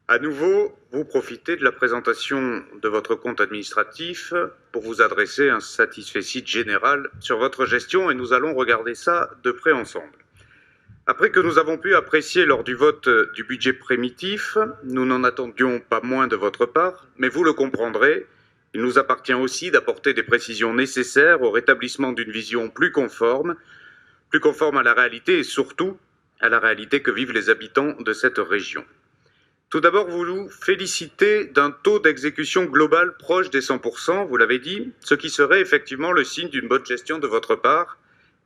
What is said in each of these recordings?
À nouveau, vous profitez de la présentation de votre compte administratif pour vous adresser un satisfecit général sur votre gestion et nous allons regarder ça de près ensemble. Après que nous avons pu apprécier lors du vote du budget primitif, nous n'en attendions pas moins de votre part, mais vous le comprendrez, il nous appartient aussi d'apporter des précisions nécessaires au rétablissement d'une vision plus conforme à la réalité et surtout à la réalité que vivent les habitants de cette région. Tout d'abord, vous nous félicitez d'un taux d'exécution global proche des 100%, vous l'avez dit, ce qui serait effectivement le signe d'une bonne gestion de votre part.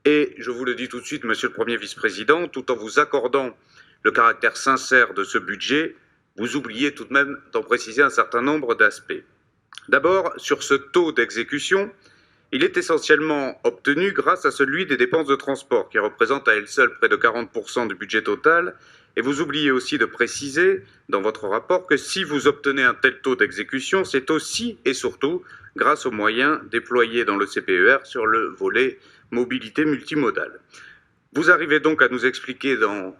Et je vous le dis tout de suite, Monsieur le Premier vice-président, tout en vous accordant le caractère sincère de ce budget, vous oubliez tout de même d'en préciser un certain nombre d'aspects. D'abord, sur ce taux d'exécution, il est essentiellement obtenu grâce à celui des dépenses de transport, qui représentent à elles seules près de 40% du budget total. Et vous oubliez aussi de préciser dans votre rapport que si vous obtenez un tel taux d'exécution, c'est aussi et surtout grâce aux moyens déployés dans le CPER sur le volet mobilité multimodale. Vous arrivez donc à nous expliquer dans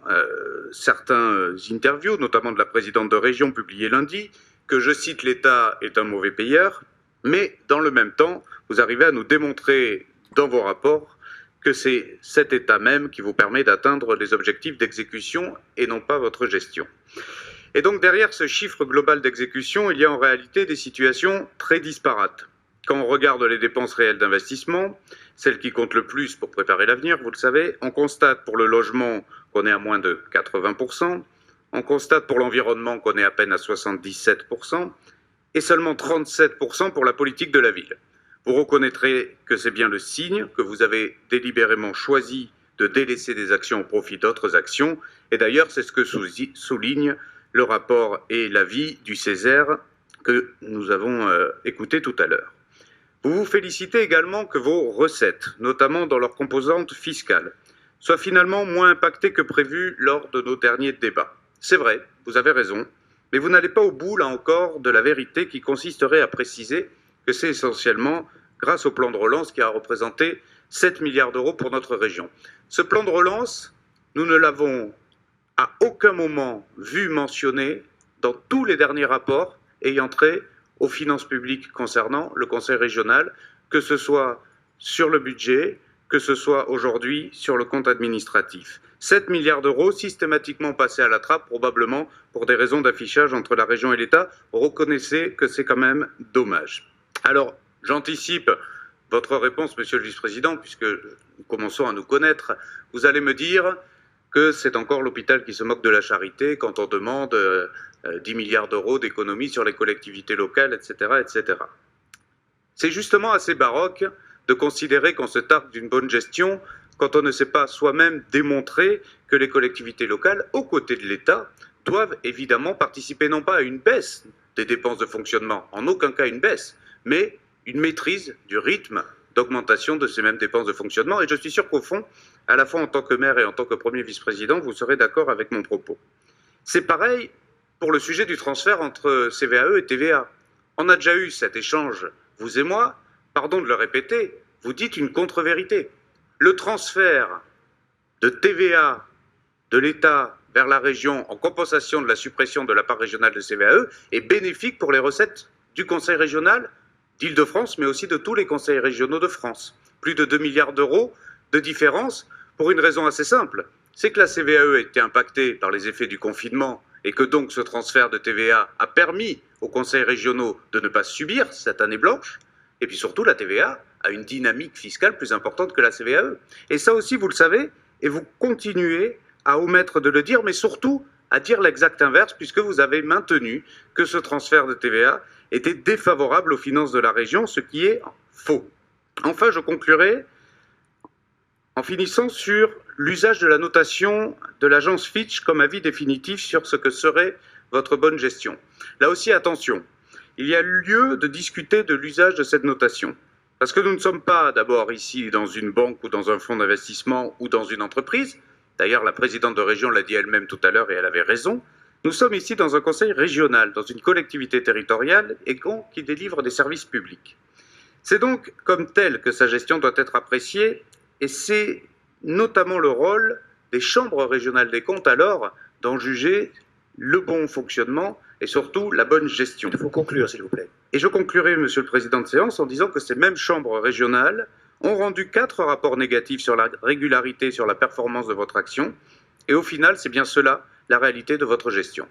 certains interviews, notamment de la présidente de région publiée lundi, que, je cite, l'État est un mauvais payeur, mais dans le même temps, vous arrivez à nous démontrer dans vos rapports que c'est cet État même qui vous permet d'atteindre les objectifs d'exécution et non pas votre gestion. Et donc derrière ce chiffre global d'exécution, il y a en réalité des situations très disparates. Quand on regarde les dépenses réelles d'investissement, celles qui comptent le plus pour préparer l'avenir, vous le savez, on constate pour le logement qu'on est à moins de 80%, on constate pour l'environnement qu'on est à peine à 77%, et seulement 37% pour la politique de la ville. Vous reconnaîtrez que c'est bien le signe que vous avez délibérément choisi de délaisser des actions au profit d'autres actions, et d'ailleurs c'est ce que souligne le rapport et l'avis du Césaire que nous avons écouté tout à l'heure. Vous vous félicitez également que vos recettes, notamment dans leur composante fiscale, soient finalement moins impactées que prévu lors de nos derniers débats. C'est vrai, vous avez raison, mais vous n'allez pas au bout, là encore, de la vérité qui consisterait à préciser que c'est essentiellement grâce au plan de relance qui a représenté 7 milliards d'euros pour notre région. Ce plan de relance, nous ne l'avons à aucun moment vu mentionné dans tous les derniers rapports ayant trait aux finances publiques concernant le Conseil régional, que ce soit sur le budget, que ce soit aujourd'hui sur le compte administratif. 7 milliards d'euros systématiquement passés à la trappe, probablement pour des raisons d'affichage entre la région et l'État. Reconnaissez que c'est quand même dommage. Alors, j'anticipe votre réponse, Monsieur le Vice-président, puisque nous commençons à nous connaître. Vous allez me dire que c'est encore l'hôpital qui se moque de la charité quand on demande 10 milliards d'euros d'économies sur les collectivités locales, etc., etc. C'est justement assez baroque de considérer qu'on se targue d'une bonne gestion quand on ne sait pas soi-même démontrer que les collectivités locales, aux côtés de l'État, doivent évidemment participer non pas à une baisse des dépenses de fonctionnement, en aucun cas une baisse, mais une maîtrise du rythme d'augmentation de ces mêmes dépenses de fonctionnement. Et je suis sûr qu'au fond, à la fois en tant que maire et en tant que premier vice-président, vous serez d'accord avec mon propos. C'est pareil pour le sujet du transfert entre CVAE et TVA. On a déjà eu cet échange, vous et moi, pardon de le répéter, vous dites une contre-vérité. Le transfert de TVA de l'État vers la région en compensation de la suppression de la part régionale de CVAE est bénéfique pour les recettes du Conseil régional d'Île-de-France, mais aussi de tous les conseils régionaux de France. Plus de 2 milliards d'euros de différence pour une raison assez simple. C'est que la CVAE a été impactée par les effets du confinement et que donc ce transfert de TVA a permis aux conseils régionaux de ne pas subir cette année blanche. Et puis surtout, la TVA a une dynamique fiscale plus importante que la CVAE. Et ça aussi, vous le savez, et vous continuez à omettre de le dire, mais surtout à dire l'exact inverse, puisque vous avez maintenu que ce transfert de TVA était défavorable aux finances de la région, ce qui est faux. Enfin, je conclurai en finissant sur l'usage de la notation de l'agence Fitch comme avis définitif sur ce que serait votre bonne gestion. Là aussi, attention, il y a lieu de discuter de l'usage de cette notation. Parce que nous ne sommes pas d'abord ici dans une banque ou dans un fonds d'investissement ou dans une entreprise. D'ailleurs, la présidente de région l'a dit elle-même tout à l'heure et elle avait raison. Nous sommes ici dans un conseil régional, dans une collectivité territoriale et qui délivre des services publics. C'est donc comme tel que sa gestion doit être appréciée et c'est notamment le rôle des chambres régionales des comptes alors d'en juger le bon fonctionnement et surtout la bonne gestion. Il faut conclure, s'il vous plaît. Et je conclurai, Monsieur le Président de séance, en disant que ces mêmes chambres régionales ont rendu 4 rapports négatifs sur la régularité, sur la performance de votre action, et au final, c'est bien cela, la réalité de votre gestion.